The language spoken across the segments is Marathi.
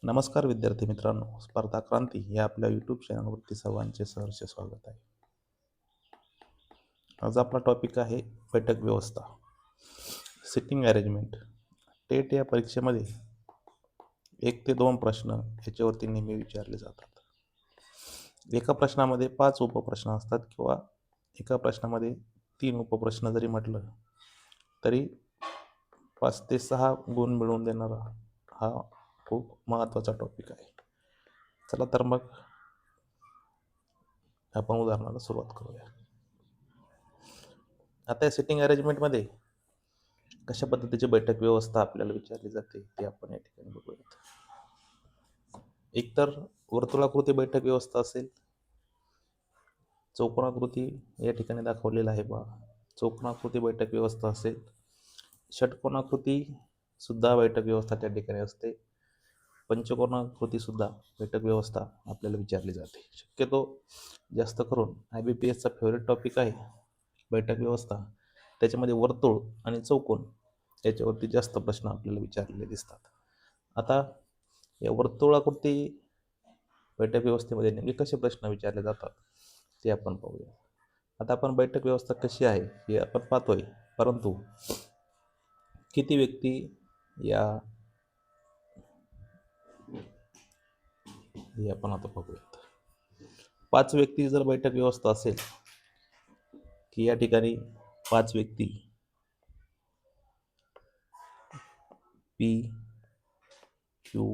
नमस्कार विद्यार्थी मित्रांनो, स्पर्धा क्रांती या आपल्या यूट्यूब चॅनलवरती सर्वांचे सहर्ष स्वागत आहे. आज आपला टॉपिक आहे बैठक व्यवस्था, सिटिंग अरेंजमेंट. टेट या परीक्षेमध्ये 1 ते 2 प्रश्न याच्यावरती नेहमी विचारले जातात. एका प्रश्नामध्ये 5 उपप्रश्न असतात किंवा एका प्रश्नामध्ये 3 उपप्रश्न जरी म्हटलं तरी 5 ते 6 गुण मिळवून देणारा हा खूप महत्त्वाचा टॉपिक आहे. चला तर मग आपण उदाहरणाला सुरुवात करूया. आता या सिटिंग अरेंजमेंटमध्ये कशा पद्धतीची बैठक व्यवस्था आपल्याला विचारली जाते ते आपण या ठिकाणी बघूयात. एकतर वर्तुळाकृती बैठक व्यवस्था असेल, चौकोनाकृती या ठिकाणी दाखवलेला आहे पहा, चौकोनाकृती बैठक व्यवस्था असेल, षटकोनाकृती सुद्धा बैठक व्यवस्था त्या ठिकाणी असते, पंचकोनाकृती सुद्धा बैठक व्यवस्था आपल्याला विचारली जाते. शक्यतो जास्त करून IBPSचा फेवरेट टॉपिक आहे बैठक व्यवस्था. त्याच्यामध्ये वर्तुळ आणि चौकोन याच्यावरती जास्त प्रश्न आपल्याला विचारलेले दिसतात. आता या वर्तुळाकृती बैठक व्यवस्थेमध्ये नेमके कसे प्रश्न विचारले जातात ते आपण पाहूया. आता आपण बैठक व्यवस्था कशी आहे हे आपण पाहतोय, परंतु किती व्यक्ती या हे आपण आता बघूयात. 5 व्यक्ती जर बैठक व्यवस्था असेल की या ठिकाणी 5 व्यक्ती P Q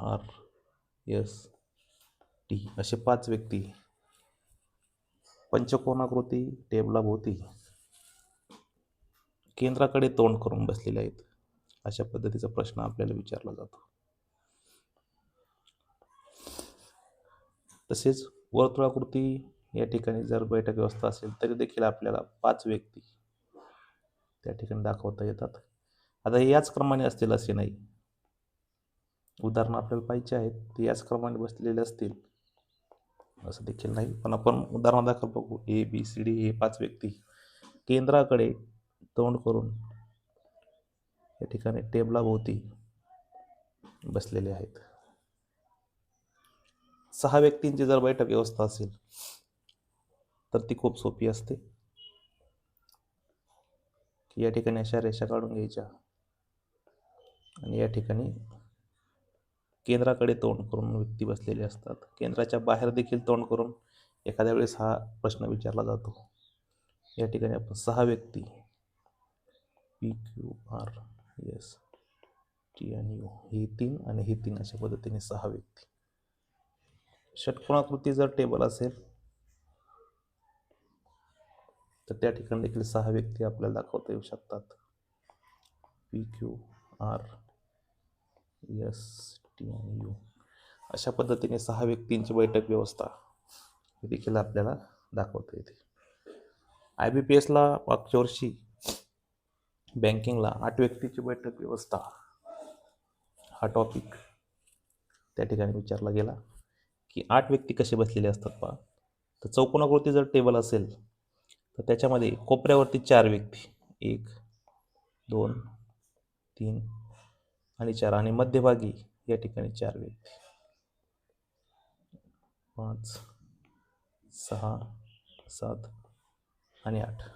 R S T असे 5 व्यक्ती पंचकोनाकृती टेबलाभोवती केंद्राकडे तोंड करून बसलेले आहेत. अशा पद्धतीचा प्रश्न आपल्याला विचारला जातो. तसेच वर्तुळाकृती या ठिकाणी जर बैठक व्यवस्था असेल तरी देखील आपल्याला 5 व्यक्ती त्या ठिकाणी दाखवता येतात. आता हे याच क्रमाने असतील असे नाही, उदाहरणं आपल्याला पाहिजे आहेत ते याच क्रमाने बसलेले असतील असं देखील नाही, पण आपण उदाहरणादाखल बघू. ABCD हे 5 व्यक्ती केंद्राकडे तोंड करून या ठिकाणी टेबलाभोवती बसलेले आहेत. 6 व्यक्तींची जर बैठक व्यवस्था असेल तर ती खूप सोपी असते की या ठिकाणी अशा रेषा काढून घ्यायच्या आणि या ठिकाणी केंद्राकडे तोंड करून व्यक्ती बसलेले असतात. केंद्राच्या बाहेर देखील तोंड करून एखाद्या वेळेस हा प्रश्न विचारला जातो. या ठिकाणी आपण 6 व्यक्ती P Q R S T आणि U ही 3 आणि ही 3 अशा पद्धतीने 6 व्यक्ती. षटकोनाकृती जर टेबल असेल तर त्या ठिकाणी देखील 6 व्यक्ती आपल्याला दाखवता येऊ शकतात. P Q R S T आणि U अशा पद्धतीने 6 व्यक्तींची बैठक व्यवस्था ही देखील आपल्याला दाखवता येते. IBPSला मागच्या वर्षी बँकिंगला 8 व्यक्तीची बैठक व्यवस्था हा टॉपिक त्या ठिकाणी विचारला गेला की 8 व्यक्ती कसे बसलेले असतात पहा. तर चौकोनाकृती जर टेबल असेल तर त्याच्यामध्ये कोपऱ्यावरती 4 व्यक्ती 1 2 3 आणि 4 आणि मध्यभागी या ठिकाणी 4 व्यक्ती 5 6 7 आणि 8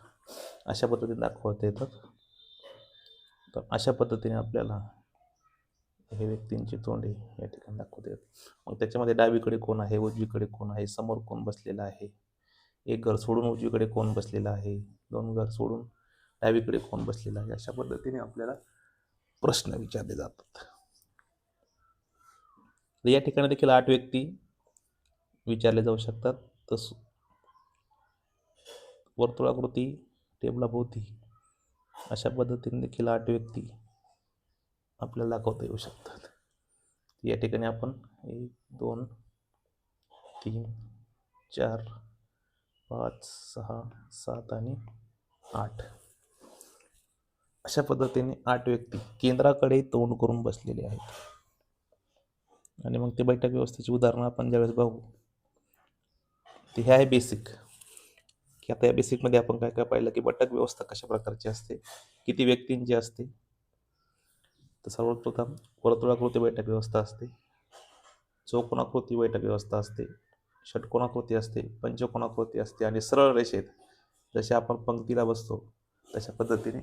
अशा पद्धतीने दाखवता येतात. तर अशा पद्धतीने आपल्याला हे व्यक्तींची तोंडे या ठिकाणी दाखवता येतात. मग त्याच्यामध्ये डावीकडे कोण आहे, उजवीकडे कोण आहे, समोर कोण बसलेला आहे, एक घर सोडून उजवीकडे कोण बसलेला आहे, 2 घर सोडून डावीकडे कोण बसलेला आहे, अशा पद्धतीने आपल्याला प्रश्न विचारले जातात. या ठिकाणी देखील 8 व्यक्ती विचारले जाऊ शकतात. तस वर्तुळाकृती टेबलाभोवती अशा पद्धतीने देखील 8 व्यक्ती आपल्याला दाखवता येऊ शकतात. या ठिकाणी आपण 1 2 3 4 5 6 7 आणि 8 अशा पद्धतीने 8 व्यक्ती केंद्राकडे तोंड करून बसलेले आहेत. आणि मग ते बैठक व्यवस्थेची उदाहरणं आपण ज्यावेळेस बघू ते हे आहे बेसिक, की आता या बेसिकमध्ये आपण काय काय पाहिलं की बैठक व्यवस्था कशा प्रकारची असते, किती व्यक्तींची असते. तर सर्वप्रथम वर्तुळाकृती बैठक व्यवस्था असते, चौकोनाकृती बैठक व्यवस्था असते, षटकोनाकृती असते, पंचकोनाकृती असते आणि सरळ रेषेत जसे आपण पंक्तीला बसतो तशा पद्धतीने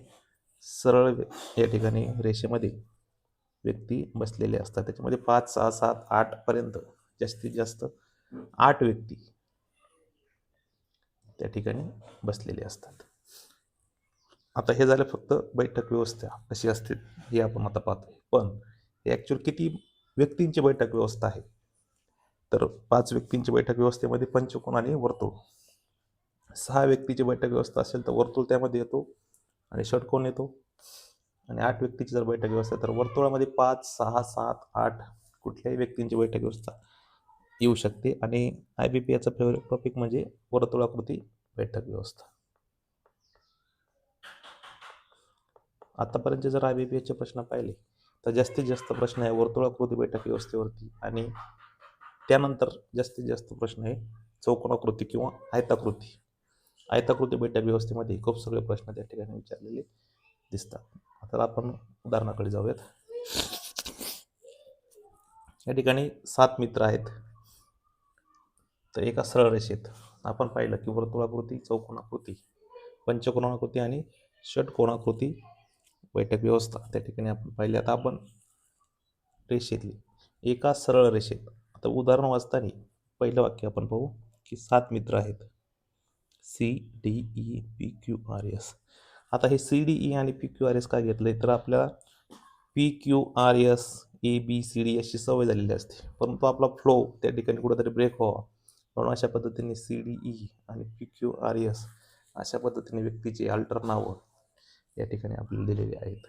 सरळ या ठिकाणी रेषेमध्ये व्यक्ती बसलेले असतात. त्याच्यामध्ये 5, 6, 7, 8 पर्यंत जास्तीत जास्त 8 व्यक्ती त्या ठिकाणी बसलेले असतात. आता हे झालं फक्त बैठक व्यवस्था कशी असते हे आपण आता पाहतोय. पण ॲक्च्युअली किती व्यक्तींची बैठक व्यवस्था आहे, तर 5 व्यक्तींची बैठक व्यवस्थेमध्ये पंचकोन आणि वर्तुळ. 6 व्यक्तीची बैठक व्यवस्था असेल तर वर्तुळ त्यामध्ये येतो आणि षटकोन येतो. आणि 8 व्यक्तीची जर बैठक व्यवस्था तर वर्तुळामध्ये 5, 6, 7, 8 कुठल्याही व्यक्तींची बैठक व्यवस्था येऊ शकते. आणि IBP याचा फेवरेट टॉपिक म्हणजे वर्तुळाकृती बैठक व्यवस्था. आतापर्यंत जर IBPचे प्रश्न पाहिले तर जास्तीत जास्त प्रश्न आहे वर्तुळाकृती बैठक व्यवस्थेवरती आणि त्यानंतर जास्तीत जास्त प्रश्न आहे चौकोनाकृती किंवा आयताकृती बैठक व्यवस्थेमध्ये खूप सगळे प्रश्न त्या ठिकाणी विचारलेले दिसतात. आता आपण उदाहरणाकडे जाऊयात. या ठिकाणी 7 मित्र आहेत. तर एका सरळ रेषेत आपण पाहिलं की वर्तुळाकृती, चौकोनाकृती, पंचकोनाकृती आणि षटकोनाकृती बैठक व्यवस्था त्या ठिकाणी आपण पाहिली. आता आपण रेषेतली एका सरळ रेषेत, आता उदाहरण वाचताना पहिलं वाक्य आपण पाहू की 7 मित्र आहेत, CDEPQRS. आता हे CDE आणि PQRS काय घेतलंय तर आपल्याला PQRS ABCD अशी सवय झालेली असते, परंतु आपला फ्लो त्या ठिकाणी कुठेतरी ब्रेक व्हावा म्हणून अशा पद्धतीने CDE आणि PQRS अशा पद्धतीने व्यक्तीचे अल्टर नावं या ठिकाणी आपल्याला दिलेले आहेत.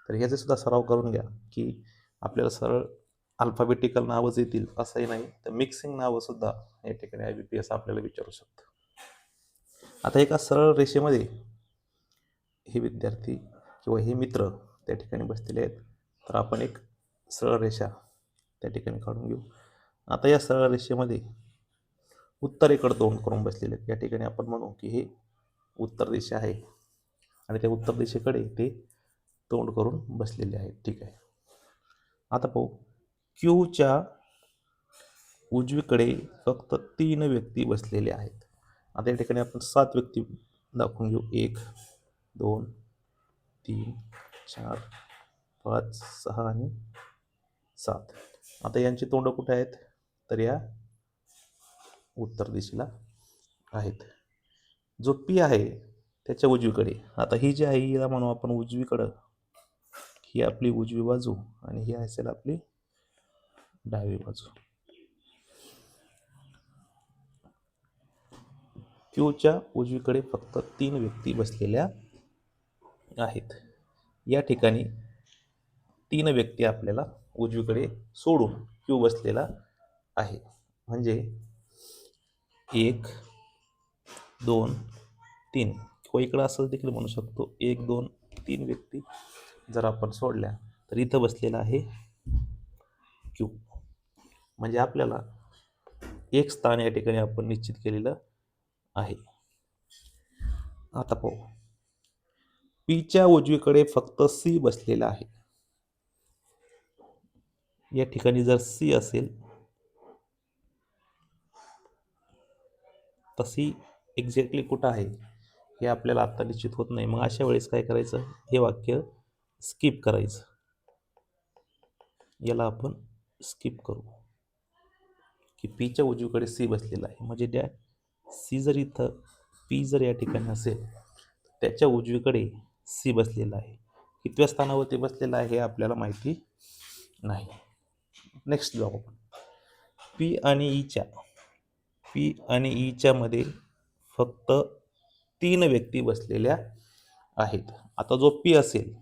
तर ह्याचे सुद्धा सराव करून घ्या की आपल्याला सरळ अल्फाबेटिकल नावच येतील असंही नाही, तर मिक्सिंग नावं सुद्धा या ठिकाणी IBPS आपल्याला विचारू शकतं. आता एका सरळ रेषेमध्ये हे विद्यार्थी किंवा हे मित्र त्या ठिकाणी बसलेले आहेत. तर आपण एक सरळ रेषा त्या ठिकाणी काढून घेऊ. आता या सरळ रेषेमध्ये उत्तरेकडे तोंड करून बसलेले आहेत. या ठिकाणी आपण म्हणू की हे उत्तर दिशा आहे आणि त्या उत्तर दिशेकडे ते तोंड करून बसलेले आहेत. ठीक आहे. आता पाहू क्यूच्या उजवीकडे फक्त 3 व्यक्ती बसलेले आहेत. आता या ठिकाणी आपण 7 व्यक्ती दाखवून घेऊ. 1, 2, 3, 4, 5, 6 आणि 7. आता यांची तोंड कुठे आहेत तर या उत्तर दिशेला आहेत. जो P आहे त्याच्या उजवीकडे, आता ही जी आहे हिला म्हणू आपण उजवीकडं, ही आपली उजवी बाजू आणि ही असेल आपली डावी बाजू. क्यूच्या उजवीकडे फक्त 3 व्यक्ती बसलेल्या आहेत. या ठिकाणी 3 व्यक्ती आपल्याला उजवीकडे सोडून क्यू बसलेला आहे. म्हणजे 1, 2, 3 किंवा इकडं असं देखील म्हणू शकतो 1, 2, 3 व्यक्ती जर आपण सोडल्या तर इथं बसलेला आहे क्यू. म्हणजे आपल्याला एक स्थान या ठिकाणी आपण निश्चित केलेलं आहे. आता पाहू Pच्या उजवीकडे फक्त C बसलेला आहे. या ठिकाणी जर C असेल तर C एक्झॅक्टली कुठं आहे हे आपल्याला आता निश्चित होत नाही. मग अशा वेळेस काय करायचं, हे वाक्य स्किप करायचं. याला आपण स्किप करू की Pच्या उजवीकडे C बसलेला आहे. म्हणजे त्या C जर इथं P जर या ठिकाणी असेल त्याच्या उजवीकडे C बसलेला आहे. कितव्या स्थानावरती बसलेला आहे हे आपल्याला माहिती नाही. नेक्स्ट जाऊ आपण. P आणि Eच्या मध्ये फक्त 3 व्यक्ती बसलेल्या आहेत. आता जो P असेल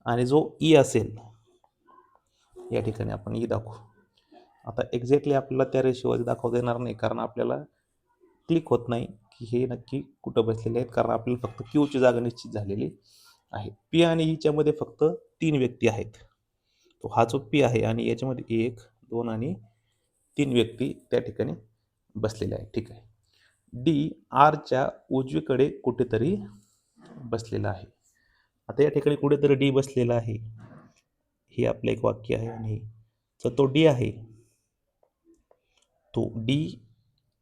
आणि जो E असेल या ठिकाणी आपण E दाखवू. आता एक्झॅक्टली आपल्याला त्या रेषेवर दाखवता येणार नाही कारण आपल्याला क्लिक होत नाही की हे नक्की कुठं बसलेले आहेत, कारण आपल्याला फक्त क्यूची जागा निश्चित झालेली आहे. P आणि Eच्या मध्ये फक्त 3 व्यक्ती आहेत. तो हा जो P आहे आणि याच्यामध्ये 1, 2 आणि 3 व्यक्ती त्या ठिकाणी बसलेल्या आहेत. ठीक आहे. D Rच्या उजवीकडे कुठेतरी बसलेला आहे. आता या ठिकाणी कुठेतरी D बसलेला आहे हे आपलं एक वाक्य आहे आणि जर तो डी आहे, तो डी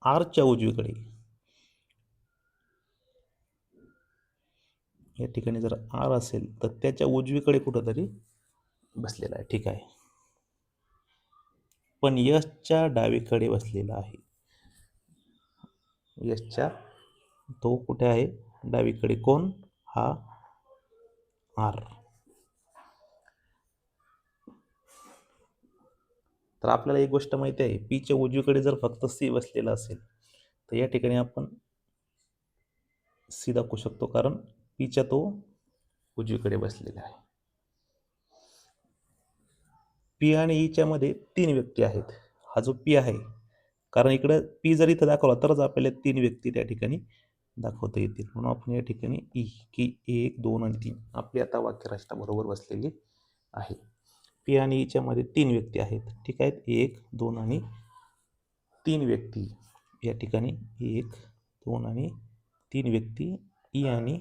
आरच्या उजवीकडे, या ठिकाणी जर आर असेल तर त्याच्या उजवीकडे कुठंतरी बसलेला आहे, ठीक आहे. पण यशच्या डावीकडे बसलेला आहे. यशच्या तो कुठे आहे? डावीकडे. कोण? हा आर. तर आपल्याला एक गोष्ट माहिती आहे, पीच्या उजवीकडे जर फक्त सी बसलेला असेल तर या ठिकाणी आपण सी दाखवू शकतो, कारण पीच्या तो उजवीकडे बसलेला आहे. पी आणि ईच्या मध्ये 3 व्यक्ती आहेत. हा जो पी आहे, कारण इकडं पी जर इथं दाखवला तरच आपल्याला 3 व्यक्ती त्या ठिकाणी दाखवता येतील. म्हणून आपण या ठिकाणी ई की 1, 2 आणि 3 आपली आता वाक्यरचना बरोबर बसलेली आहे. पी आणि ईच्या मध्ये 3 व्यक्ती आहेत, ठीक आहेत. 1, 2 आणि 3 व्यक्ती या ठिकाणी 1, 2 आणि 3 व्यक्ती ई आणि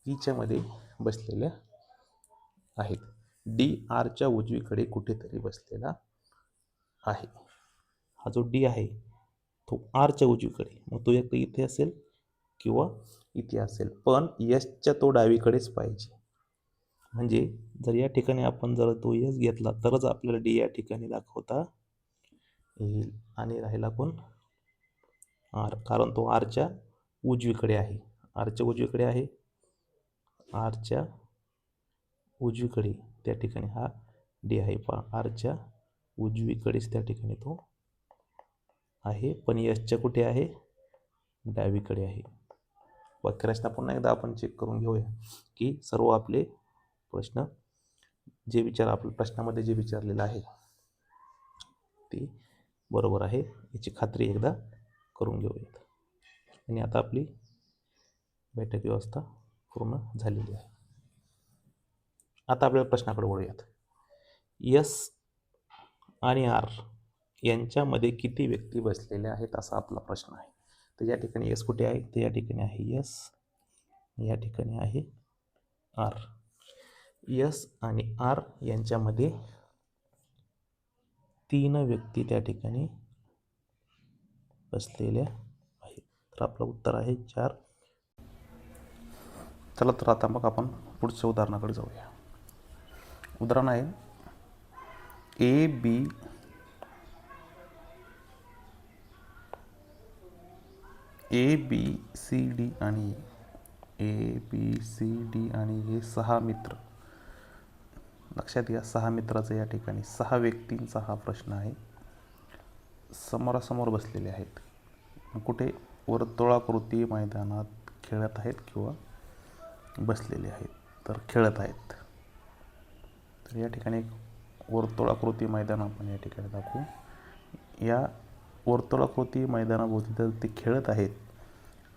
ईच्या मध्ये बसलेल्या आहेत. डी आरच्या उजवीकडे कुठेतरी बसलेला आहे. हा जो डी आहे तो आरच्या उजवीकडे, मग तो एक इथे असेल किंवा इथे असेल, पण यशच्या तो डावीकडेच पाहिजे. म्हणजे जर या ठिकाणी आपण जर तो यश घेतला तरच आपल्याला डी या ठिकाणी दाखवता येईल. आणि राहिला कोण? आर, कारण तो आरच्या उजवीकडे आहे. आरच्या उजवीकडे आहे, आरच्या उजवीकडे त्या ठिकाणी हा डी आहे. आरच्या उजवीकडेच त्या ठिकाणी तो आहे, पण यशच्या कुठे आहे? डावीकडे आहे. वाक्यरचना पुन्हा एकदा आपण चेक करून घेऊया की सर्व आपले प्रश्न जे आपल्या प्रश्नामध्ये जे विचारलेलं आहे ते बरोबर आहे याची खात्री एकदा करून घेऊयात. आणि आता आपली बैठक व्यवस्था पूर्ण झालेली आहे. आता आपल्याला प्रश्नाकडे वळूयात. यस आणि आर यांच्यामध्ये किती व्यक्ती बसलेल्या आहेत असा आपला प्रश्न आहे. तर या ठिकाणी यस कुठे आहे? तर या ठिकाणी आहे यस, या ठिकाणी आहे आर. यस आणि आर यांच्यामध्ये 3 व्यक्ती त्या ठिकाणी बसलेल्या आहेत. तर आपलं उत्तर आहे 4. चला तर आता मग आपण पुढच्या उदाहरणाकडे जाऊया. उदाहरण आहे ए बी सी डी आणि हे 6 मित्र. लक्षात घ्या, 6 मित्राचं या ठिकाणी 6 व्यक्तींचा हा प्रश्न आहे. समोरासमोर बसलेले आहेत. कुठे? वर्तुळाकृती मैदानात खेळत आहेत किंवा बसलेले आहेत. तर खेळत आहेत. तर या ठिकाणी वर्तुळाकृती मैदान आपण या ठिकाणी दाखवू. या वर्तुळाकृती मैदानाभोवती तर ते खेळत आहेत.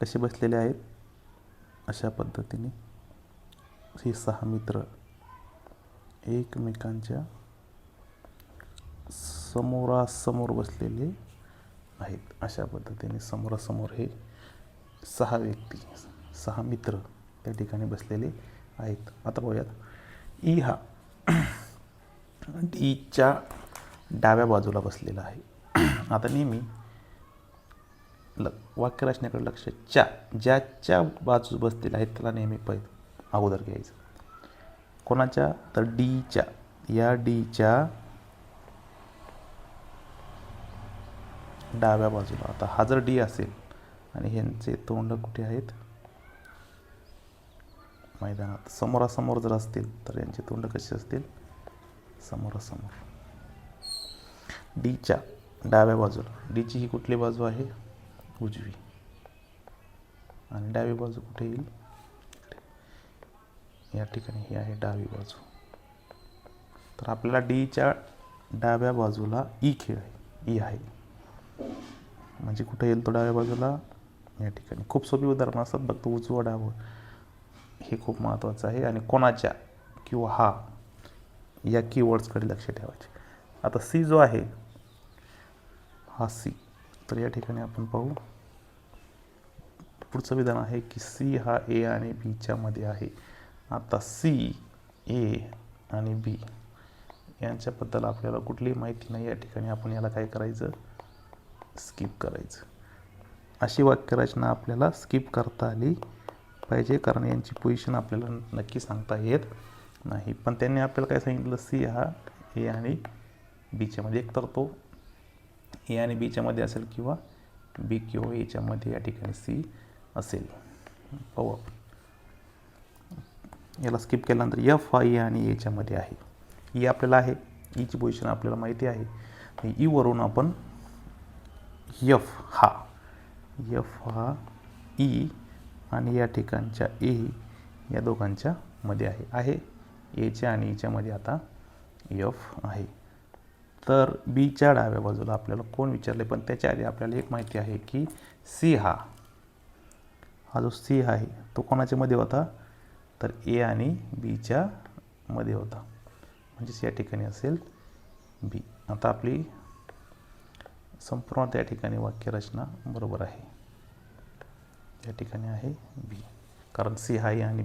कसे बसलेले आहेत? अशा पद्धतीने हे 6 मित्र एकमेकांच्या समोरासमोर बसलेले आहेत. अशा पद्धतीने समोरासमोर हे 6 व्यक्ती, 6 मित्र त्या ठिकाणी बसलेले आहेत. आता बघूयात. ई हा डीच्या डाव्या बाजूला बसलेला आहे. आता नेहमी वाक्यरचनेकडे लक्ष, ज्याच्या बाजूस बसलेला आहे त्याला नेहमी अगोदर घ्यायचं. कोणाच्या? तर डीच्या. या डीच्या डाव्या बाजूला. आता हा जर डी असेल आणि ह्यांचे तोंड कुठे आहेत? मैदानात. समोरासमोर जर असतील तर यांचे तोंड कसे असतील? समोरासमोर. डीच्या डाव्या बाजूला. डीची ही कुठली बाजू आहे? उजवी. आणि डावी बाजू कुठे येईल? या ठिकाणी ही आहे डावी बाजू. तर आपल्याला डीच्या डाव्या बाजूला ई आहे. म्हणजे कुठे येईल तो डाव्या बाजूला? या ठिकाणी. खूप सोपी उदाहरणं असतात, फक्त उजवं डावं हे खूप महत्त्वाचं आहे. आणि कोणाच्या किंवा हा या कीवर्ड्सकडे लक्ष ठेवायचे. आता सी जो आहे हा सी. तर या ठिकाणी आपण पाहू, पुढचं विधान आहे की सी हा ए आणि बीच्या मध्ये आहे. आता सी, ए आणि बी यांच्याबद्दल आपल्याला कुठलीही माहिती नाही, या ठिकाणी आपण याला काय करायचं, स्किप करायचं. अशी वाक्यरचना आपल्याला स्किप करता आली पाहिजे, कारण यांची पोझिशन आपल्याला नक्की सांगता येत नाही. पण त्यांनी आपल्याला काय सांगितलं, सी हा ए आणि बीच्या मध्ये, एकतर तो ए आणि बीच्या मध्ये असेल किंवा बी किंवा एच्या मध्ये या ठिकाणी सी असेल. पाहू आपण. याला स्किप केल्यानंतर एफ हा ए आणि एच्या मध्ये आहे. ई आपल्याला आहे, ईची पोझिशन आपल्याला माहिती आहे. ई वरून आपण एफ हा ई आणि या ठिकाणच्या ए या दोघांच्या मध्ये आहे. एच्या आणि ईच्या मध्ये आता एफ आहे. तर बीच्या डाव्या बाजूला आपल्याला कोण विचारले, पण त्याच्या आधी आपल्याला एक माहिती आहे की सी हा जो सी आहे तो कोणाच्या मध्ये होता, तर ए आणि बीच्या मध्ये होता, म्हणजेच या ठिकाणी असेल बी. आता आपली संपूर्ण त्या ठिकाणी वाक्यरचना बरोबर आहे. या ठिकाणी आहे बी, कारण सी हा ए आणि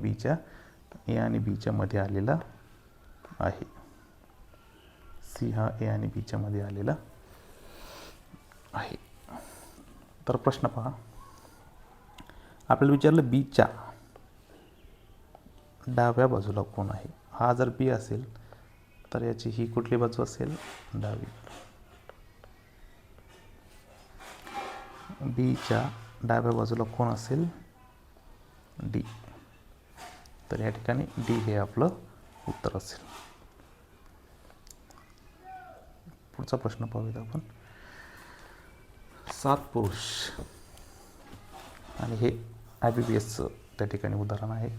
बीच्या मध्ये आलेला आहे. सी हा ए आणि बीच्या मध्ये आलेला आहे. तर प्रश्न पहा, आपल्याला विचारलं बीच्या डाव्या बाजूला कोण आहे. हा जर बी असेल तर याची ही कुठली बाजू असेल, डावी. बीच्या डाव्या बाजूला कोण असेल, डी. तर या ठिकाणी डी हे आपलं उत्तर असेल. पुढचा प्रश्न पाहूयात आपण. 7 पुरुष, आणि हे IBPSचं त्या ठिकाणी उदाहरण आहे.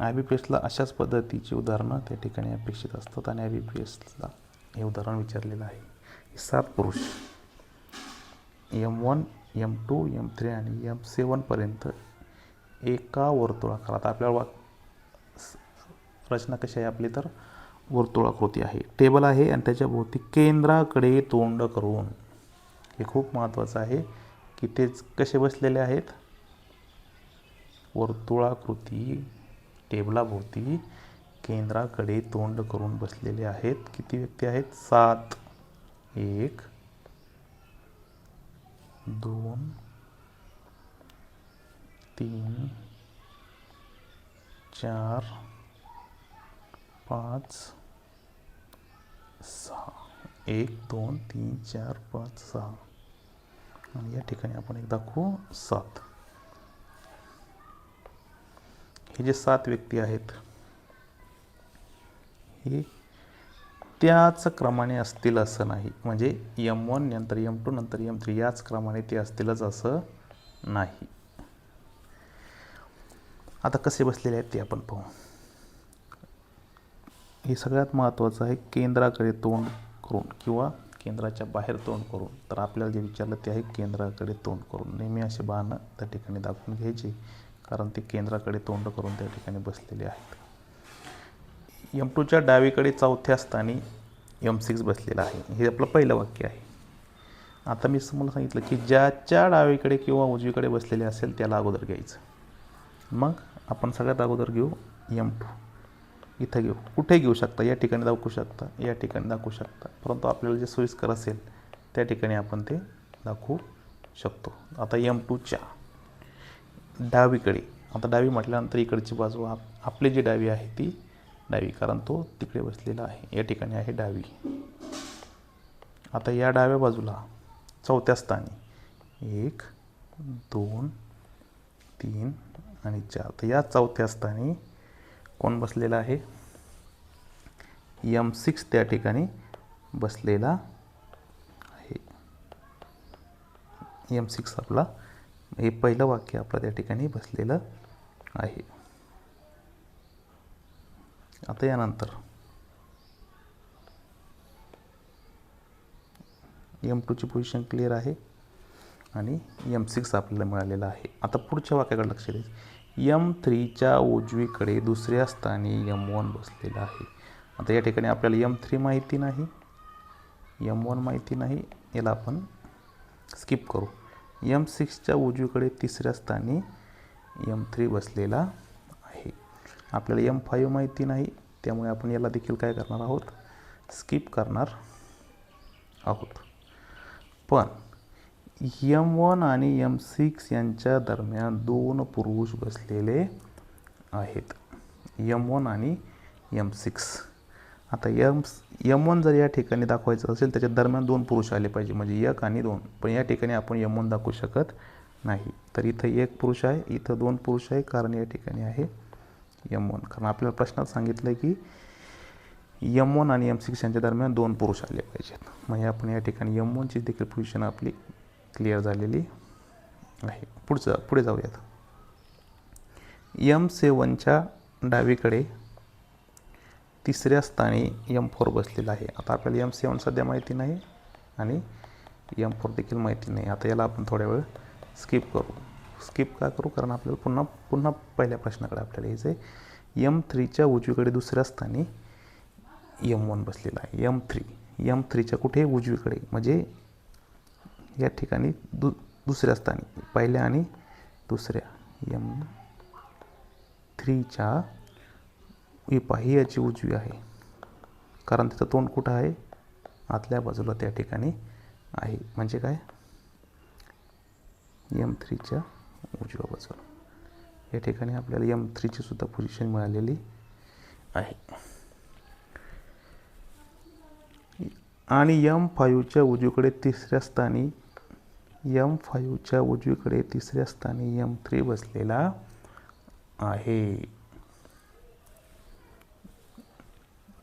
IBPSला अशाच पद्धतीची उदाहरणं त्या ठिकाणी अपेक्षित असतात, आणि IBPSला हे उदाहरण विचारलेलं आहे. 7 पुरुष M1, M2, M3 आणि M7 पर्यंत एका वर्तुळाकारात, आपल्याला रचना कशी आहे आपली, तर वर्तुळाकृती आहे. टेबल आहे आणि त्याच्या भोवती केंद्राकडे तोंड करून, हे खूप महत्त्वाचं आहे की ते कसे बसलेले आहेत, वर्तुळाकृती टेबलाभोवती केंद्राकडे तोंड करून बसलेले आहेत. किती व्यक्ती आहेत, 7. 1 2 3 4 5 6. 1 2 3 4 5 6, आणि या ठिकाणी आपण एक दाखवू 7. हे जे 7 व्यक्ती आहेत हे त्याच क्रमाने असतील असं नाही, म्हणजे M1 नंतर M2 नंतर M3 याच क्रमाने ते असतीलच असं नाही. आता कसे बसलेले आहेत ते आपण पाहू. हे सगळ्यात महत्त्वाचं आहे, केंद्राकडे तोंड करून किंवा केंद्राच्या बाहेर तोंड करून. तर आपल्याला जे विचारलं ते आहे केंद्राकडे तोंड करून. नेहमी असे बाण त्या ठिकाणी दाखवून घ्यायचे, कारण ते केंद्राकडे तोंड करून त्या ठिकाणी बसलेले आहेत. M2च्या डावीकडे चौथ्या स्थानी M6 बसलेला आहे. हे आपलं पहिलं वाक्य आहे. आता मी तुम्हाला सांगितलं की ज्याच्या डावीकडे किंवा उजवीकडे बसलेले असेल त्याला अगोदर घ्यायचं. मग आपण सगळ्यात अगोदर घेऊ M2. इथं घेऊ, कुठे घेऊ शकता, या ठिकाणी दाखवू शकता, या ठिकाणी दाखवू शकता, परंतु आपल्याला जे सोयीस्कर असेल त्या ठिकाणी आपण ते दाखवू शकतो. आता M2च्या डावीकडे, आता डावी म्हटल्यानंतर इकडची बाजू आपली जी डावी आहे ती डावी, कारण तो तिकडे बसलेला आहे. या ठिकाणी आहे डावी. आता या डाव्या बाजूला चौथ्या स्थानी 1 2 3 आणि 4. तर या चौथ्या स्थानी कोण बसलेला आहे, M6 त्या ठिकाणी बसलेला आहे. M6 आपला, हे पहिलं वाक्य आपलं त्या ठिकाणी बसलेलं आहे. आता यानंतर M2ची पोझिशन क्लिअर आहे आणि M6 आपल्याला मिळालेला आहे. आता पुढच्या वाक्याकडे लक्ष द्या. M3च्या उजवीकडे दुसऱ्या स्थानी M1 बसलेला आहे. आता या ठिकाणी आपल्याला M3 माहिती नाही, M1 माहिती नाही, याला आपण स्किप करू. M6च्या उजवीकडे तिसऱ्या स्थानी M3 बसलेला आहे. आपल्याला M5 माहिती नाही, त्यामुळे आपण याला देखील काय करणार आहोत, स्किप करणार आहोत. पण M1 आणि M6 यांच्या दरम्यान 2 पुरुष बसलेले आहेत. M1 आणि M6. आता M1 जर या ठिकाणी दाखवायचं असेल त्याच्या दरम्यान 2 पुरुष आले पाहिजे, म्हणजे 1 आणि 2. पण या ठिकाणी आपण M1 दाखवू शकत नाही. तर इथं 1 पुरुष आहे, इथं 2 पुरुष आहे, कारण या ठिकाणी आहे M1. कारण आपल्याला प्रश्नात सांगितलं की M1 आणि M6 यांच्या दरम्यान 2 पुरुष आले पाहिजेत. म्हणजे आपण या ठिकाणी M1ची देखील पोझिशन आपली क्लिअर झालेली आहे. पुढे जाऊयात. M7च्या डावीकडे तिसऱ्या स्थानी M4 बसलेला आहे. आता आपल्याला M7 सध्या माहिती नाही आणि M4 देखील माहिती नाही. आता याला आपण थोड्या वेळ स्किप करू. स्किप का करू? कारण आपल्याला पुन्हा पहिल्या प्रश्नाकडे आपल्याला यायचं आहे. M3च्या उजवीकडे दुसऱ्या स्थानी M1 बसलेला आहे. M3च्या कुठे? उजवीकडे, म्हणजे या ठिकाणी दुसऱ्या स्थानी, पहिल्या आणि दुसऱ्या. M3च्या ही याची उजवी आहे, कारण तिथं तोंड कुठं आहे? आतल्या बाजूला त्या ठिकाणी आहे. म्हणजे काय? M3च्या उजव्या बाजूला या ठिकाणी आपल्याला M3ची सुद्धा पोझिशन मिळालेली आहे. आणि M5च्या उजवीकडे तिसऱ्या स्थानी M3 बसलेला आहे.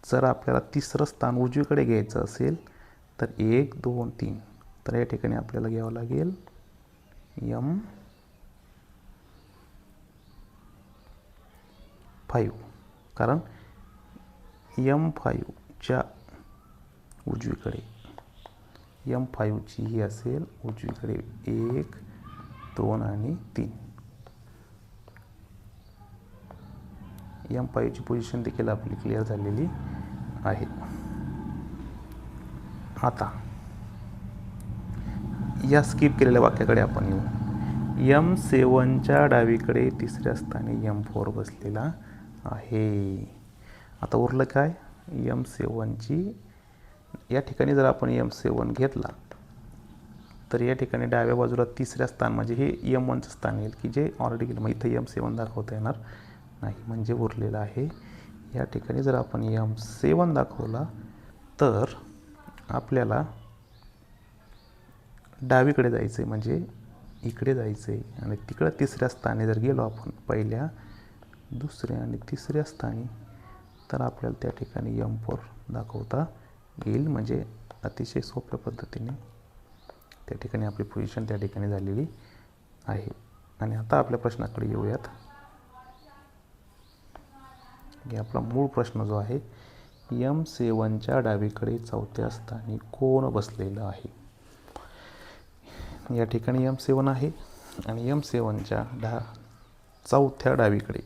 जर आपल्याला तिसरं स्थान उजवीकडे घ्यायचं असेल तर 1, 2, 3, तर या ठिकाणी आपल्याला घ्यावं लागेल M5, कारण M5च्या उजवीकडे M5ची ही असेल उजवीकडे 1, 2 आणि 3. M5ची पोझिशन देखील आपली क्लिअर झालेली आहे. आता या स्किप केलेल्या वाक्याकडे आपण येऊ. M7च्या डावीकडे तिसऱ्या स्थानी M4 बसलेला आहे. आता उरलं काय? M7ची या ठिकाणी जर आपण M7 घेतला तर या ठिकाणी डाव्या बाजूला तिसऱ्या स्थान, म्हणजे हे M1चं स्थान येईल की जे ऑलरेडी गेलं. मग इथं M7 दाखवता येणार नाही, म्हणजे उरलेलं आहे. या ठिकाणी जर आपण M7 दाखवला तर आपल्याला डावीकडे जायचं आहे, म्हणजे इकडे जायचं आहे. आणि तिकडं तिसऱ्या स्थानी जर गेलो आपण, पहिल्या, दुसऱ्या आणि तिसऱ्या स्थानी, तर आपल्याला त्या ठिकाणी M4 दाखवता येईल. म्हणजे अतिशय सोप्या पद्धतीने त्या ठिकाणी आपली पोझिशन त्या ठिकाणी झालेली आहे. आणि आता आपल्या प्रश्नाकडे येऊयात. की आपला मूळ प्रश्न जो आहे, M7च्या डावीकडे चौथ्या स्थानी कोण बसलेलं आहे? या ठिकाणी M7 आहे आणि M7च्या चौथ्या डावीकडे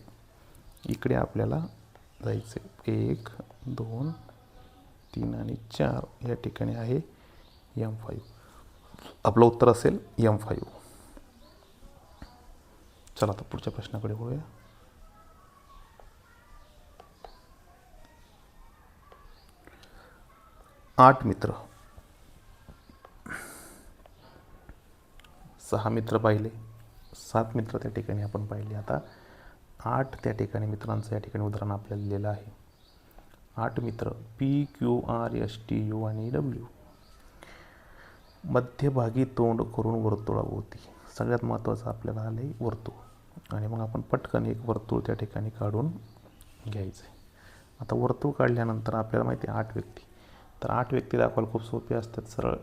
इकडे आपल्याला जायचं आहे. 1, 2, 3 आणि 4 या ठिकाणी आहे M5. आपलं उत्तर असेल M5. चला आता पुढच्या प्रश्नाकडे वळूया. आठ मित्र, 6 मित्र पाहिले, 7 मित्र त्या ठिकाणी आपण पाहिले. आता 8 त्या ठिकाणी मित्रांचं या ठिकाणी उदाहरण आपल्याला लिहिलेलं आहे. 8 मित्र P, Q, R, S, T, U आणि W मध्यभागी तोंड करून वर्तुळाभोवती. सगळ्यात महत्त्वाचं आपल्याला आलं आहे वर्तुळ. आणि मग आपण पटकन एक वर्तुळ त्या ठिकाणी काढून घ्यायचं आहे. आता वर्तुळ काढल्यानंतर आपल्याला माहिती आहे 8 व्यक्ती. तर 8 व्यक्ती दाखवायला खूप सोपे असतात. सरळ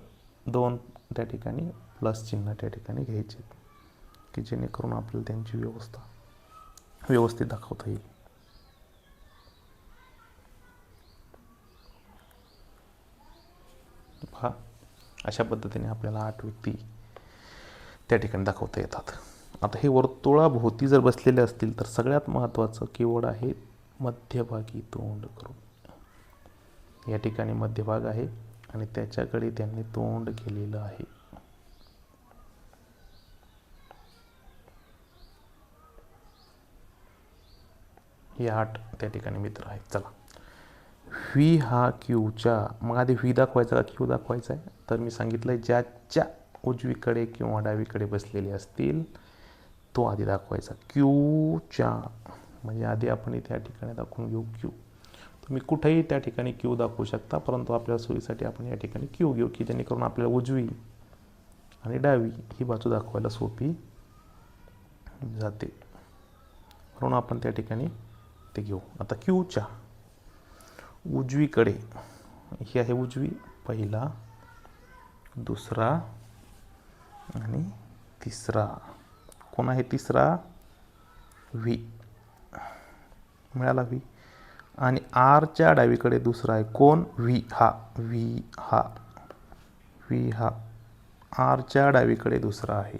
2 त्या ठिकाणी प्लस चिन्ह त्या ठिकाणी घ्यायचे, की जेणेकरून आपल्याला त्यांची व्यवस्थित दाखवता येईल. पहा, अशा पद्धतीने आपल्याला 8 व्यक्ती त्या ठिकाणी दाखवता येतात. आता हे वर्तुळाभोवती जर बसलेले असतील तर सगळ्यात महत्त्वाचं कीवर्ड आहे मध्यभागी तोंड करून. या ठिकाणी मध्यभाग आहे आणि त्याच्याकडे त्यांनी तोंड केलेलं आहे. हे 8 त्या ठिकाणी मित्र आहेत. चला व्ही हा क्यूच्या, मग आधी व्ही दाखवायचा का क्यू दाखवायचा आहे, तर मी सांगितलं आहे ज्याच्या उजवीकडे किंवा डावीकडे बसलेले असतील तो आधी दाखवायचा. क्यूच्या म्हणजे आधी आपण इथे या ठिकाणी दाखवून घेऊ क्यू. तुम्ही कुठेही त्या ठिकाणी क्यू दाखवू शकता, परंतु आपल्या सोयीसाठी आपण या ठिकाणी क्यू घेऊ की जेणेकरून आपल्याला उजवी आणि डावी ही बाजू दाखवायला सोपी जाते, म्हणून आपण त्या ठिकाणी ते घेऊ. आता क्यूच्या उजवीकडे ही आहे उजवी, पहिला, दुसरा आणि तिसरा. कोण आहे तिसरा? व्ही. मिळाला व्ही. आणि आरच्या डावीकडे दुसरा आहे कोण? व्ही हा. व्ही हा आरच्या डावीकडे दुसरा आहे.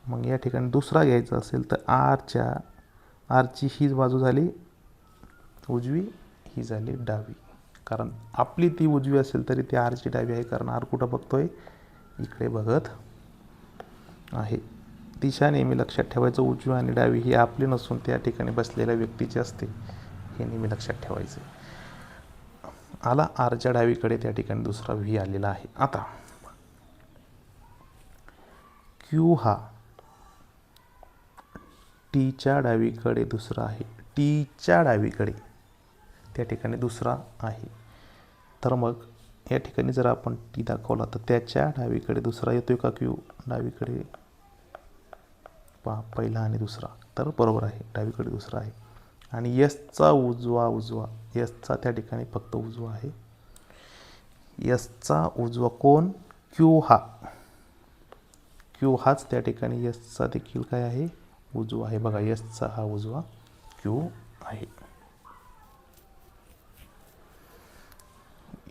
मग या ठिकाणी दुसरा घ्यायचा असेल तर आरची ही बाजू झाली उजवी, ही झाली डावी. कारण आपली ती उजवी असेल तरी ती आरची डावी आहे, कारण आर कुठं बघतोय? इकडे बघत आहे. दिशा नेहमी लक्षात ठेवायचं, उजवी आणि डावी ही आपली नसून त्या ठिकाणी बसलेल्या व्यक्तीची असते, हे नेहमी लक्षात ठेवायचे. आला आरच्या डावीकडे त्या ठिकाणी दुसरा व्ही आलेला आहे. आता क्यू हा टीच्या डावीकडे दुसरा आहे, टीच्या डावीकडे त्या ठिकाणी दुसरा आहे. तर मग या ठिकाणी जर आपण टी दाखवला तर त्याच्या डावीकडे दुसरा येतोय का क्यू? डावीकडे पहा, पहिला आणि दुसरा, तर बरोबर आहे, डावीकडे दुसरा आहे. आणि यसचा उजवा यसचा त्या ठिकाणी फक्त उजवा आहे. यसचा उजवा कोण? क्यू हा. क्यू हाच त्या ठिकाणी यसचा देखील काय आहे? उजवा आहे. बघा, यसचा हा उजवा क्यू आहे.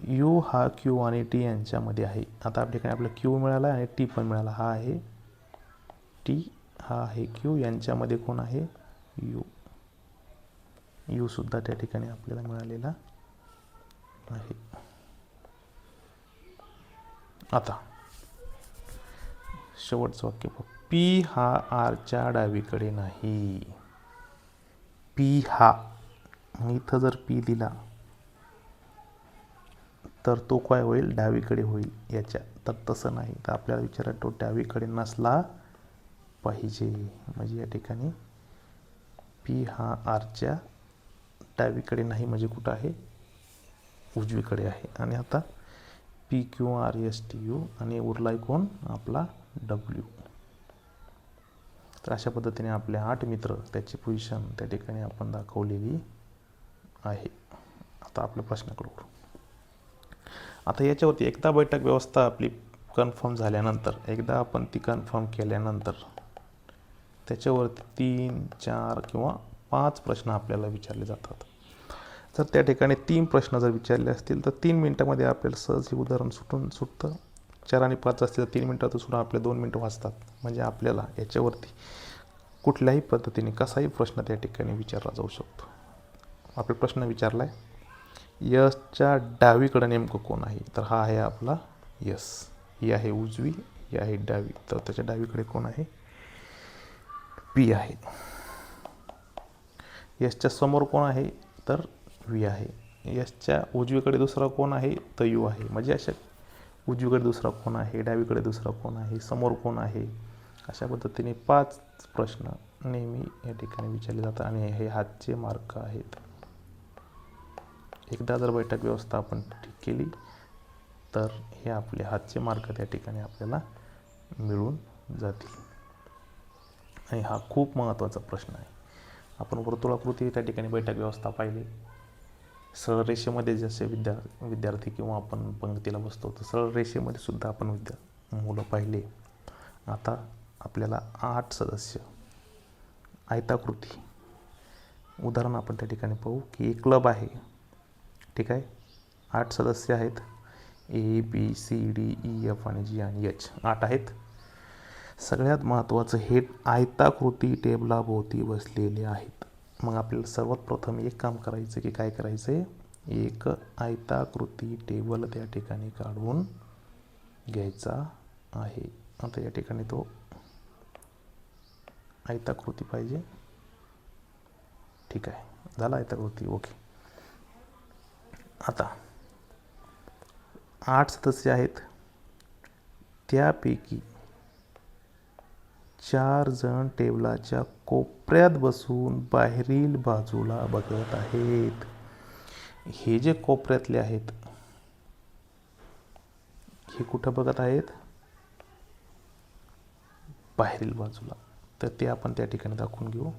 यू हा क्यू आणि टी यांच्यामध्ये आहे. आता आपल्या ठिकाणी आपला क्यू मिळाला आणि टी पण मिळाला. हा आहे टी, हा आहे क्यू, यांच्यामध्ये कोण आहे? यू. यू सुद्धा त्या ठिकाणी आपल्याला मिळालेला आहे. आता शेवटचं वाक्य बघ. पी हा आरच्या डावीकडे नाही. पी हा, इथं जर पी दिला तर तो काय होईल? डावीकडे होईल याच्या. तर तसं नाही, तर आपल्याला विचारायला तो डावीकडे नसला पाहिजे. म्हणजे या ठिकाणी पी हा आरच्या डावीकडे नाही म्हणजे कुठं आहे? उजवीकडे आहे. आणि आता P Q R S T U आणि उरलाय कोण? आपला डब्ल्यू. तर अशा पद्धतीने आपले 8 मित्र, त्याची पोझिशन त्या ठिकाणी आपण दाखवलेली आहे. आता आपल्या प्रश्नाकडे वळू. आता याच्यावरती एकदा बैठक व्यवस्था आपली कन्फर्म झाल्यानंतर, एकदा आपण ती कन्फर्म केल्यानंतर त्याच्यावरती 3, 4 किंवा 5 प्रश्न आपल्याला विचारले जातात. जर त्या ठिकाणी 3 प्रश्न जर विचारले असतील तर 3 मिनटामध्ये आपल्याला सहज हे उदाहरण सुटतं. 4 आणि 5 असतील तर 3 मिनटात सुद्धा आपले 2 मिनटं वाचतात. म्हणजे आपल्याला याच्यावरती कुठल्याही पद्धतीने कसाही प्रश्न त्या ठिकाणी विचारला जाऊ शकतो. आपला प्रश्न विचारला आहे, यसच्या डावीकडे नेमकं कोण आहे? तर हा आहे आपला यस. ही आहे उजवी, ही आहे डावी. तर त्याच्या डावीकडे कोण आहे? पी आहे. यसच्या समोर कोण आहे? तर व्ही आहे. यसच्या उजवीकडे दुसरा कोण आहे? तर यू आहे. म्हणजे अशा उजवीकडे दुसरा कोण आहे, डावीकडे दुसरा कोण आहे, समोर कोण आहे, अशा पद्धतीने 5 प्रश्न नेहमी या ठिकाणी विचारले जातात. आणि हे हातचे मार्क आहेत. एकदा जर बैठक व्यवस्था आपण ठीक केली तर हे आपले हातचे मार्क त्या ठिकाणी आपल्याला मिळून जातील. आणि हा खूप महत्त्वाचा प्रश्न आहे. आपण वर्तुळाकृती त्या ठिकाणी बैठक व्यवस्था पाहिली. सरळ रेषेमध्ये जसे विद्यार्थी किंवा आपण पंक्तीला बसतो, तर सरळ रेषेमध्ये सुद्धा आपण मुलं पाहिले. आता आपल्याला 8 सदस्य आयताकृती उदाहरण आपण त्या ठिकाणी पाहू की एक क्लब आहे. ठीक आहे, 8 सदस्य आहेत. A B C D E F आणि जी आणि एच 8 आहेत. सगळ्यात महत्त्वाचं, हे आयताकृती टेबलाभोवती बसलेले आहेत. मग आपल्याला सर्वात प्रथम एक काम करायचं की काय करायचं आहे? एक आयताकृती टेबल त्या ठिकाणी काढून घ्यायचा आहे. आता या ठिकाणी तो आयताकृती पाहिजे. ठीक आहे, झाला आयताकृती. ओके. आता 8 सदस्य आहेत, त्यापैकी 4 जण टेबलाच्या कोपऱ्यात बसून बाहेरील बाजूला बघत आहेत. हे जे कोपऱ्यातले आहेत हे कुठं बघत आहेत? बाहेरील बाजूला. तर ते आपण त्या ठिकाणी दाखवून घेऊ.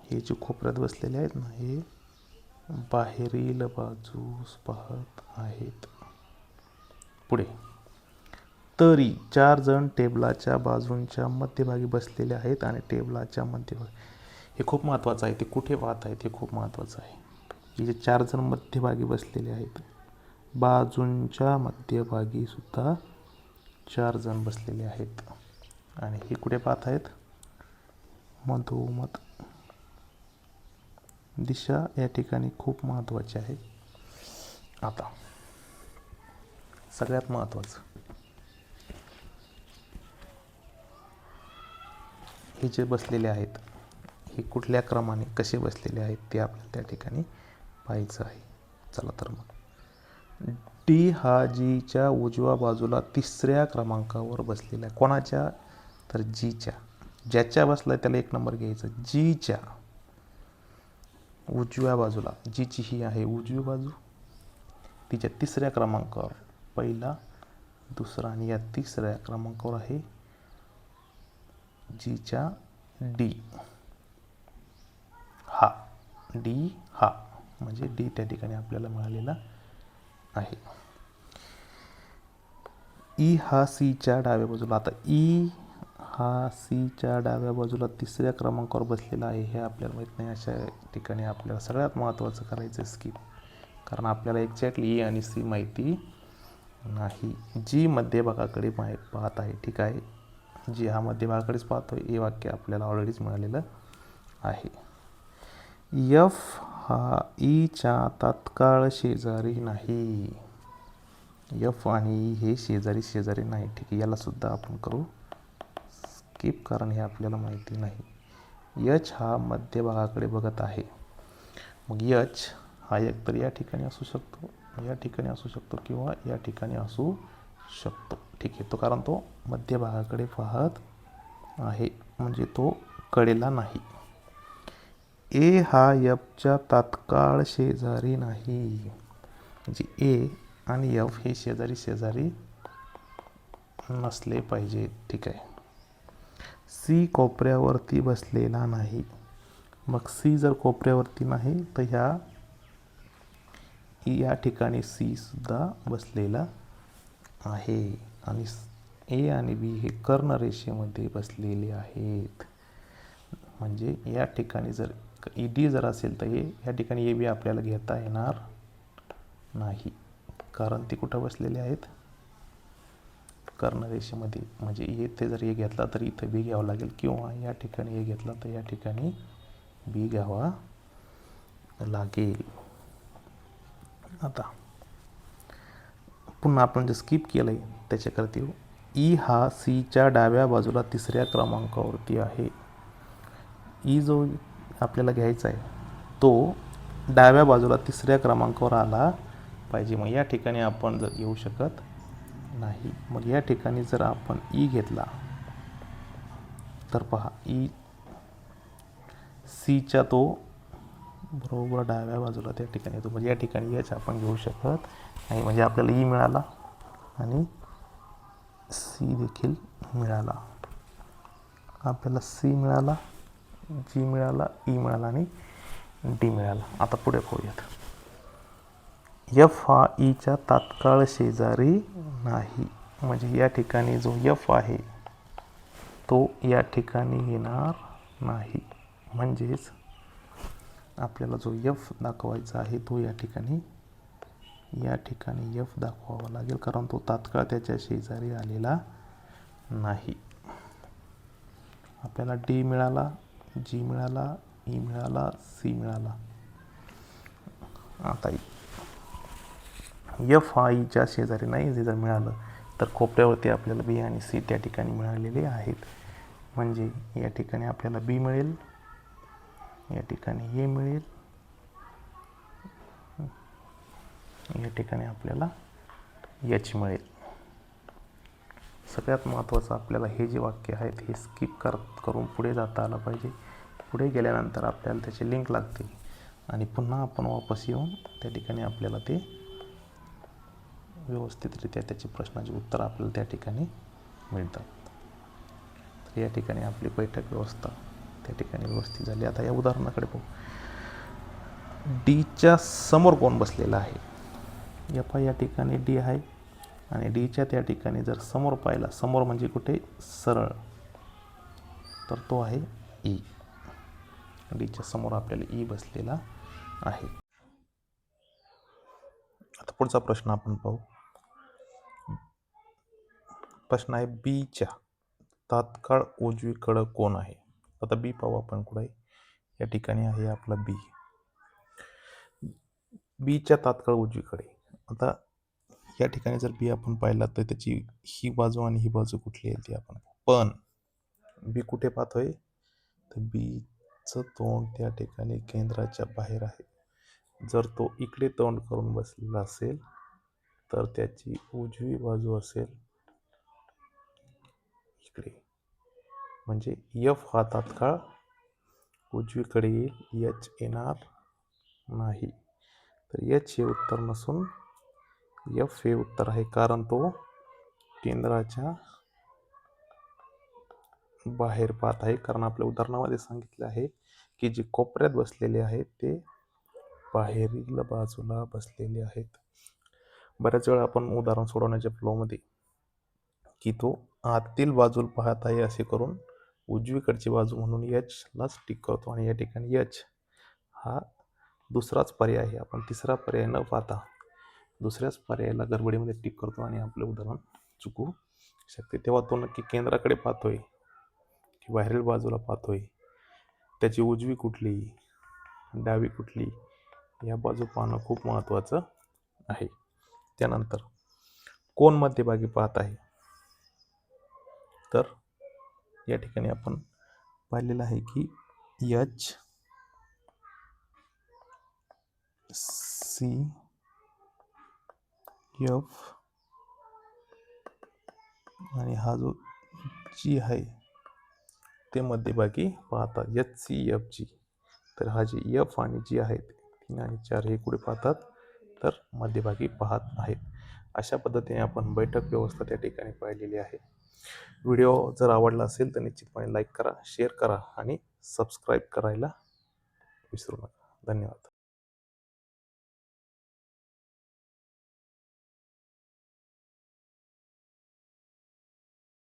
हे जे कोपऱ्यात बसलेले आहेत ना, हे बाहेरील बाजूस पाहत आहेत. पुढे, तरी 4 जण टेबलाच्या बाजूंच्या मध्यभागी बसलेले आहेत आणि टेबलाच्या मध्यभागी, हे खूप महत्त्वाचं आहे. ते कुठे पाहत आहेत हे खूप महत्त्वाचं आहे. हे जे 4 जण मध्यभागी बसलेले आहेत, बाजूंच्या मध्यभागी सुद्धा 4 जण बसलेले आहेत आणि हे कुठे पाहत आहेत? मधोमध. दिशा या ठिकाणी खूप महत्त्वाची आहे. आता सगळ्यात महत्त्वाचं, हे जे बसलेले आहेत हे कुठल्या क्रमाने कसे बसलेले आहेत ते आपल्याला त्या ठिकाणी पाहायचं आहे. चला तर मग, डी हा जीच्या उजव्या बाजूला 3ऱ्या क्रमांकावर बसलेला आहे. कोणाच्या? तर जीच्या. ज्याच्या बसला त्याला 1 नंबर घ्यायचा. जीच्या उजव्या बाजूला, जीची ही आहे उजवी बाजू, तिच्या 3ऱ्या क्रमांकावर, पहिला, दुसरा आणि या 3ऱ्या क्रमांकावर आहे जीच्या डी. हा डी, हा म्हणजे डी त्या ठिकाणी आपल्याला मिळालेला आहे. ई हा सीच्या डाव्या बाजूला, आता ई हा सीच्या डाव्या बाजूला 3ऱ्या क्रमांकावर बसलेला आहे. हे आपल्याला माहीत नाही. अशा ठिकाणी आपल्याला सगळ्यात महत्त्वाचं करायचं स्किप, कारण आपल्याला एक्झॅक्टली ई आणि सी माहिती नाही. जी मध्यभागाकडे पाहत आहे, ठीक आहे. जी हा मध्यभागाकडेच पाहतो आहे, हे वाक्य आपल्याला ऑलरेडीच मिळालेलं आहे. एफ हा ईच्या तात्काळ शेजारी नाही. एफ आणि ई हे शेजारी शेजारी नाही. ठीक आहे, याला सुद्धा आपण करू स्किप, कारण हे आपल्याला माहिती नाही. एच हा मध्यभागाकडे बघत आहे. मग एच हा एकतर या ठिकाणी असू शकतो, या ठिकाणी असू शकतो किंवा या ठिकाणी असू शकतो. ठीक आहे, तो कारण तो मध्यभागाकडे पाहत आहे, म्हणजे तो कडेला नाही. ए हा एफच्या तात्काळ शेजारी नाही. म्हणजे ए आणि एफ हे शेजारी शेजारी नसले पाहिजे. ठीक आहे. सी कोपऱ्यावरती बसलेला नाही. मग सी जर कोपऱ्यावरती नाही तर या ठिकाणी सी सुद्धा बसलेला आहे आणि ए आणि बी हे कर्ण रेषेमध्ये बसलेले आहेत. म्हणजे या ठिकाणी जर डी जर असेल तर या ठिकाणी ए बी आपल्याला घेता येणार नाही, कारण ते कुठं बसलेले आहेत? कर्ण रेषेमध्ये. म्हणजे इथे जर ए घेतला तर इथं बी घ्यावं लागेल, किंवा या ठिकाणी ए घेतला तर या ठिकाणी बी घ्यावा लागेल. आता पुन्हा आपण जे स्किप केलं आहे त्याच्याकरता येऊ. ई हा सीच्या डाव्या बाजूला 3ऱ्या क्रमांकावरती आहे. ई जो आपल्याला घ्यायचा आहे तो डाव्या बाजूला 3ऱ्या क्रमांकावर आला पाहिजे. मग या ठिकाणी आपण जर येऊ शकत नाही. मग या ठिकाणी जर आपण ई घेतला तर पहा, ई सीच्या तो बरोबर डाव्या बाजूला त्या ठिकाणी येतो. म्हणजे या ठिकाणी याच आपण घेऊ शकत नाही. म्हणजे आपल्याला ई मिळाला आणि सी देखील मिळाला. आपल्याला सी मिळाला, जी मिळाला, ई मिळाला आणि डी मिळाला. आता पुढे पाहूयात. एफ हा ईच्या तात्काळ शेजारी नाही. म्हणजे या ठिकाणी जो एफ आहे तो या ठिकाणी येणार नाही. म्हणजेच आपल्याला जो एफ दाखवायचा आहे तो या ठिकाणी एफ दाखवावा लागेल, कारण तो तात्काळ त्याच्या शेजारी आलेला नाही. आपल्याला डी मिळाला, जी मिळाला, ई मिळाला, सी मिळाला. आता एफ हा ईच्या शेजारी नाही जे जर मिळालं तर कोपऱ्यावरती आपल्याला बी आणि सी त्या ठिकाणी मिळालेले आहेत. म्हणजे या ठिकाणी आपल्याला बी मिळेल, या ठिकाणी ए मिळेल, या ठिकाणी आपल्याला एच मिळेल. सगळ्यात महत्त्वाचं आपल्याला हे जे वाक्य आहेत हे स्किप करून पुढे जाता आलं पाहिजे. पुढे गेल्यानंतर आपल्याला त्याची लिंक लागते आणि पुन्हा आपण वापस येऊन त्या ठिकाणी आपल्याला ते व्यवस्थितरित्या त्याची प्रश्नाची उत्तर आपल्याला त्या ठिकाणी मिळतात. तर या ठिकाणी आपली बैठक व्यवस्था त्या ठिकाणी व्यवस्थित झाली. आता या उदाहरणाकडे पाहू. डीच्या समोर कोण बसलेला आहे? या ठिकाणी डी आहे आणि डीच्या त्या ठिकाणी जर समोर पाहिला, समोर म्हणजे कुठे सरळ, तर तो आहे ई. डीच्या समोर आपल्याला ई बसलेला आहे. आता पुढचा प्रश्न आपण पाहू. प्रश्न आहे बीच्या तात्काळ उजवीकडं कोण आहे? आता बी पाहू आपण कुठे. या ठिकाणी आहे आपला बी. बीच्या तात्काळ उजवीकडे. आता या ठिकाणी जर बी आपण पाहिला तर त्याची ही बाजू आणि ही बाजू कुठली आहे ती आपण, पण बी कुठे पाहतोय तर बीचं तोंड त्या ठिकाणी केंद्राच्या बाहेर आहे. जर तो इकडे तोंड करून बसलेला असेल तर त्याची उजवी बाजू असेल इकडे, म्हणजे एफ हा तात्काळ उजवीकडे येईल, एच येणार नाही. तर एच हे उत्तर नसून एफ हे उत्तर आहे, कारण तो केंद्राच्या बाहेर पाहत आहे. कारण आपल्या उदाहरणामध्ये सांगितले आहे की जे कोपऱ्यात बसलेले आहेत ते बाहेरील बाजूला बसलेले आहेत. बऱ्याच वेळा आपण उदाहरण सोडवण्याच्या फ्लोमध्ये की तो आतील बाजूला पाहत आहे असे करून उजवीकडची बाजू म्हणून एच लाच टिक करतो आणि या ठिकाणी एच हा दुसराच पर्याय आहे. आपण तिसरा पर्याय न पाहता दुसऱ्याच पर्यायाला गडबडीमध्ये टिक करतो आणि आपले उदाहरण चुकू शकते. तेव्हा तो नक्की केंद्राकडे पाहतोय की बाहेरील बाजूला पाहतोय, त्याची उजवी कुठली डावी कुठली या बाजू पाहणं खूप महत्त्वाचं आहे. त्यानंतर कोण मध्यभागी पाहत आहे? तर या ठिकाणी आपण पाहिलेलं आहे की एच सी एफ आणि हा जो जी आहे ते मध्यभागी पाहतात, एच सी एफ जी. तर हा जे एफ आणि जी आहेत 3 आणि 4 हे कुठे पाहतात तर मध्यभागी पाहत आहेत. अशा पद्धतीने आपण बैठक व्यवस्था त्या ठिकाणी पाहिलेली आहे. व्हिडिओ जर आवडला असेल तर निश्चितपणे लाईक करा, शेअर करा आणि सबस्क्राईब करायला विसरू नका. धन्यवाद.